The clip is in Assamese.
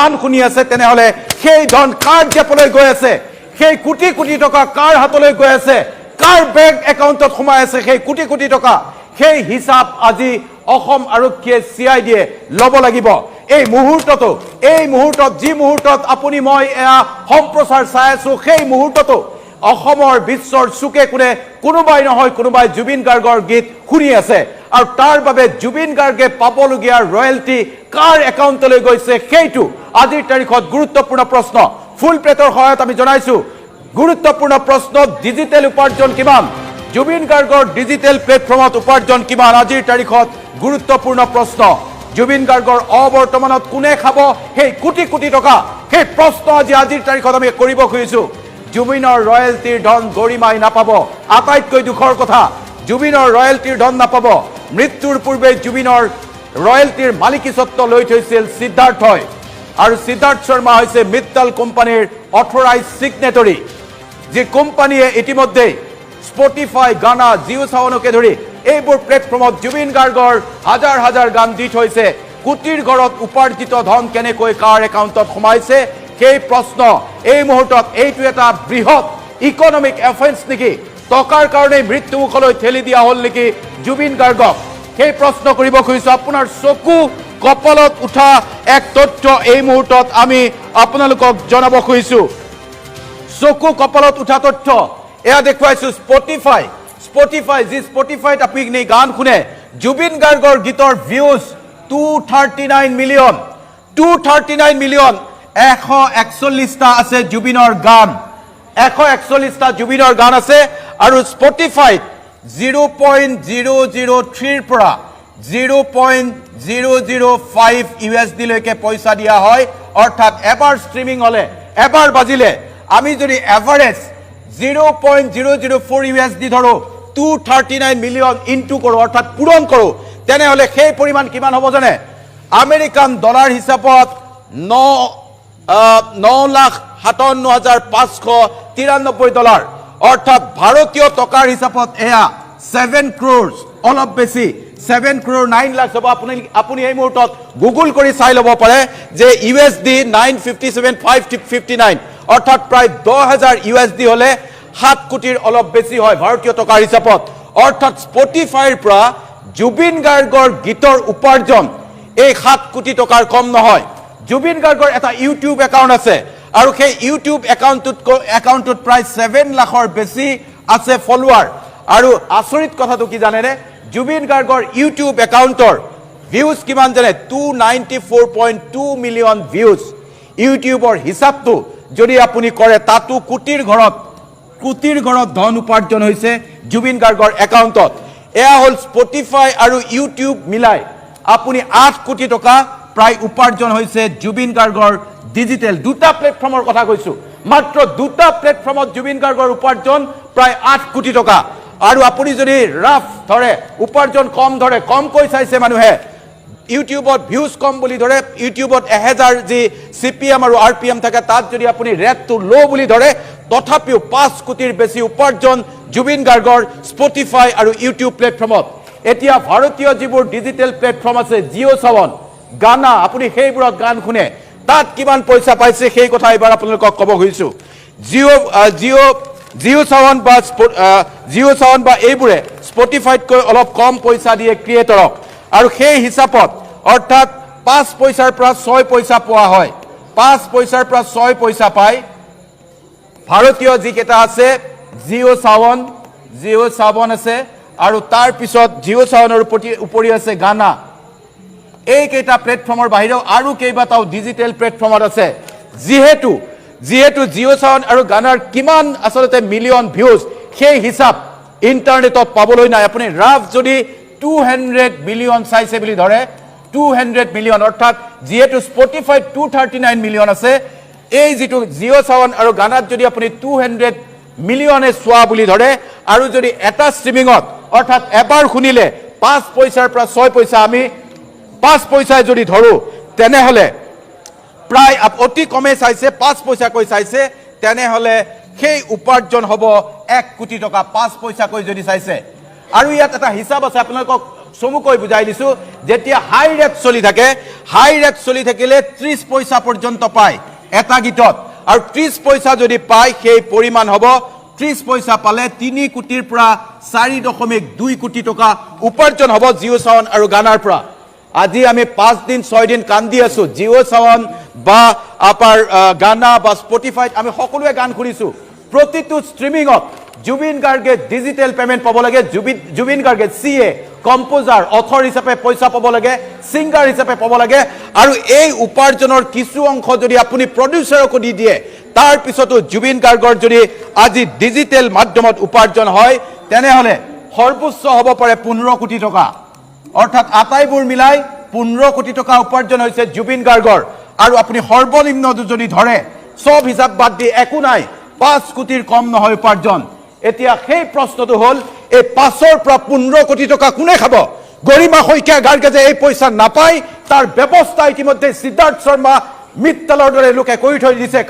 গান শুনি আছে তেনেহলে সেই ধন কাৰ জেপলৈ গৈ আছে সেই কোটি কোটি টকা কাৰ হাতলৈ গৈ আছে কাৰ বেংক একাউণ্টত সোমাই আছে সেই কোটি কোটি টকা সেই হিচাপ আজি অসম আৰক্ষীয়ে CIDয়ে ল'ব লাগিব এই মুহূৰ্তত যি মুহূৰ্তত আপুনি মই সম্প্ৰচাৰ চাই আছো সেই মুহূৰ্ততো অসমৰ বিশ্বৰ চুকে কোনে কোনোবাই নহয় কোনোবাই জুবিন গাৰ্গৰ গীত শুনি আছে আৰু তাৰ বাবে জুবিন গাৰ্গে পাবলগীয়া ৰয়েলটি কাৰ একাউণ্টলৈ গৈছে সেইটো আজিৰ তাৰিখত গুৰুত্বপূৰ্ণ প্ৰশ্ন ফুল প্লেটৰ সহায়ত আমি জনাইছো গুৰুত্বপূৰ্ণ প্ৰশ্ন ডিজিটেল উপাৰ্জন কিমান জুবিন গাৰ্গৰ ডিজিটেল প্লেটফৰ্মত উপাৰ্জন কিমান আজিৰ তাৰিখত গুৰুত্বপূৰ্ণ প্ৰশ্ন জুবিন গাৰ্গৰ অবৰ্তমানত কোনে খাব সেই কোটি কোটি টকা সেই প্ৰশ্ন আজিৰ তাৰিখত আমি কৰিব খুজিছো জুবিনৰ ৰয়েলটিৰ ধন গৰিমাই নাপাব আটাইতকৈ দুখৰ কথা জুবিনৰ ৰয়েলটিৰ ধন নাপাব মৃত্যুৰ পূৰ্বে জুবিনৰ ৰয়েলটিৰ মালিকীস্বত্ব লৈ থৈছিল সিদ্ধাৰ্থই আৰু সিদ্ধাৰ্থ শৰ্মা হৈছে মিত্তল কোম্পানীৰ অথৰাইজ সিগনেটৰী যি কোম্পানীয়ে ইতিমধ্যে স্পটিফাই গানা জিঅ' সাৱনকে ধৰি এইবোৰ প্লেটফৰ্মত জুবিন গাৰ্গৰ হাজাৰ হাজাৰ গান দি থৈছে কোটিৰ ঘৰত উপাৰ্জিত ধন কেনেকৈ কাৰ একাউণ্টত সোমাইছে সেই প্ৰশ্ন এই মুহূৰ্তত এইটো এটা বৃহৎ ইকনমিক এফেন্স নেকি টকাৰ কাৰণে মৃত্যুমুখলৈ ঠেলি দিয়া হ'ল নেকি জুবিন গাৰ্গক সেই প্ৰশ্ন কৰিব খুজিছো আপোনাৰ চকু কপালত উঠা এক তথ্য এই মুহূৰ্তত আমি আপোনালোকক জনাব খুজিছো চকু কপালত উঠা তথ্য এয়া দেখুৱাইছো স্পটিফাই যি স্পটিফাইত আপুনি গান শুনে জুবিন গাৰ্গৰ গীতৰ ভিউজ 239 মিলিয়ন 141টা আছে জুবিনৰ গান 141টা জুবিনৰ গান আছে আৰু স্পটিফাইত 0.003 পৰা 0.005 USD লৈকে পইচা দিয়া হয় অৰ্থাৎ এবাৰ ষ্ট্ৰিমিং হলে এবাৰ বাজিলে আমি যদি এভাৰেজ 0.004 USD ধৰো 239 মিলিয়ন ইনটু কৰো অৰ্থাৎ পূৰণ কৰো তেনেহলে সেই পৰিমাণ কিমান হ'ব জানে আমেৰিকান ডলাৰ হিচাপত 9,57,593 ডলাৰ অৰ্থাৎ ভাৰতীয় টকাৰ হিচাপত এয়া 7 crores অলপ বেছি 7 crore 9 লাখ হ'ব আপুনি এই মুহূৰ্তত গুগল কৰি চাই ল'ব পাৰে যে USD 957,559 অৰ্থাৎ প্ৰায় 10,000 USD হলে 7 কোটিৰ অলপ বেছি হয় ভাৰতীয় টকাৰ হিচাপত অৰ্থাৎ স্পটিফাইৰ পৰা জুবিন গাৰ্গৰ গীতৰ উপাৰ্জন এই 7 কোটি টকাৰ কম নহয় জুবিন গাৰ্গৰ এটা ইউটিউব একাউণ্ট আছে আৰু সেই ইউটিউব একাউণ্টত প্ৰায় 7 লাখৰ বেছি আছে ফলোৱাৰ আৰু আচৰিত কথাটো কি জানেনে জুবিন গাৰ্গৰ ইউটিউব একাউণ্টৰ ভিউজ কিমান জানে 294.2 মিলিয়ন ভিউজ ইউটিউবৰ হিচাপটো যদি আপুনি কৰে তাতো কোটিৰ ঘৰত ধন উপাৰ্জন হৈছে জুবিন গাৰ্গৰ একাউণ্টত এয়া হ'ল স্পটিফাই আৰু ইউটিউব মিলাই আপুনি 8 কোটি টকা প্ৰায় উপাৰ্জন হৈছে জুবিন গাৰ্গৰ ডিজিটেল দুটা প্লেটফৰ্মৰ কথা কৈছো মাত্ৰ দুটা প্লেটফৰ্মত জুবিন গাৰ্গৰ উপাৰ্জন প্ৰায় 8 কোটি টকা আৰু আপুনি যদি ৰাফ ধৰে উপাৰ্জন কমকৈ চাইছে মানুহে ইউটিউবত ভিউজ কম বুলি ধৰে ইউটিউবত 1000 যি CPM আৰু RPM থাকে তাত যদি আপুনি ৰেটটো লো বুলি ধৰে তথাপিও 5 কোটিৰ বেছি উপাৰ্জন জুবিন গাৰ্গৰ স্পটিফাই আৰু ইউটিউব প্লেটফৰ্মত এতিয়া ভাৰতীয় যিবোৰ ডিজিটেল প্লেটফৰ্ম আছে জিঅ' সাৱন গানা আপুনি সেইবোৰত গান শুনে তাত কিমান পইচা পাইছে সেই কথা এবাৰ আপোনালোকক ক'ব খুজিছো জিঅ' সাৱন বা এইবোৰে স্পটিফাইতকৈ অলপ কম পইচা দিয়ে ক্ৰিয়েটৰক আৰু সেই হিচাপত অৰ্থাৎ 5 পইচাৰ পৰা 6 পইচা পোৱা হয় 5 পইচাৰ পৰা 6 পইচা পায় ভাৰতীয় যিকেইটা আছে জিঅ' সাৱন আছে আৰু তাৰ পিছত জিঅ' সাৱনৰ উপৰি আছে গানা এই কেইটা প্লেটফৰ্মৰ বাহিৰেও আৰু কেইবাটাও ডিজিটেল প্লেটফৰ্মত আছে যিহেতু জিঅ' সাৱন আৰু গানাৰ কিমান আচলতে মিলিয়ন ভিউজ সেই হিচাপ ইণ্টাৰনেটত পাবলৈ নাই আপুনি ৰাফ যদি 200 মিলিয়ন চাইছে বুলি ধৰে 200 মিলিয়ন অৰ্থাৎ যিহেতু স্পটিফাইত 239 মিলিয়ন আছে এই যিটো জিঅ' সাৱন আৰু গানাত যদি আপুনি 200 মিলিয়নে চোৱা বুলি ধৰে আৰু যদি এটা ষ্ট্ৰিমিঙত অৰ্থাৎ এবাৰ শুনিলে 5 পইচাৰ পৰা 6 পইচা আমি 5 পইচাই যদি ধৰো তেনেহলে প্ৰায় অতি কমে চাইছে 5 পইচাকৈ চাইছে তেনেহলে সেই উপাৰ্জন হ'ব 1 কোটি টকা 5 পইচাকৈ যদি চাইছে আৰু ইয়াত এটা হিচাপ আছে আপোনালোকক চমুকৈ বুজাই দিছো যেতিয়া হাই ৰেট চলি থাকে হাই ৰেট চলি থাকিলে 30 পইচা পৰ্যন্ত পায় এটা গীতত আৰু 30 পইচা যদি পায় সেই পৰিমাণ হ'ব 30 পইচা পালে 3 কোটিৰ পৰা 4.2 কোটি টকা উপাৰ্জন হ'ব জিঅ' সাৱন আৰু গানাৰ পৰা আজি আমি 5 দিন 6 দিন কান্দি আছো জিঅ' সাৱন বা আপাৰ গানা বা স্পটিফাইত আমি সকলোৱে গান শুনিছো প্ৰতিটো ষ্ট্ৰিমিংত জুবিন গাৰ্গে ডিজিটেল পেমেন্ট পাব লাগে জুবিন গাৰ্গে সিএ কম্পোজাৰ অথৰ হিচাপে পইচা পাব লাগে সিংগাৰ হিচাপে পাব লাগে আৰু এই উপাৰ্জনৰ কিছু অংশ যদি আপুনি প্ৰডিউচাৰক দি দিয়ে তাৰ পিছতো জুবিন গাৰ্গৰ যদি আজি ডিজিটেল মাধ্যমত উপাৰ্জন হয় তেনেহলে সৰ্বোচ্চ হ'ব পাৰে 15 কোটি টকা অৰ্থাৎ আটাইবোৰ মিলাই 15 কোটি টকা উপাৰ্জন হৈছে জুবিন গাৰ্গৰ আৰু আপুনি সৰ্বনিম্ন যদি ধৰে সব হিচাপ বাদ দি একো নাই 5 কোটিৰ কম নহয় উপাৰ্জন এতিয়া সেই প্ৰশ্নটো হল এই 5ৰ পৰা 15 কোটি টকা কোনে খাব গৰিমা শইকীয়া গাৰ্গে যে এই পইচা নাপায় তাৰ ব্যৱস্থা ইতিমধ্যে সিদ্ধাৰ্থ শৰ্মা মিত্তলৰ দৰে লোকে কৰি থৈ দিছে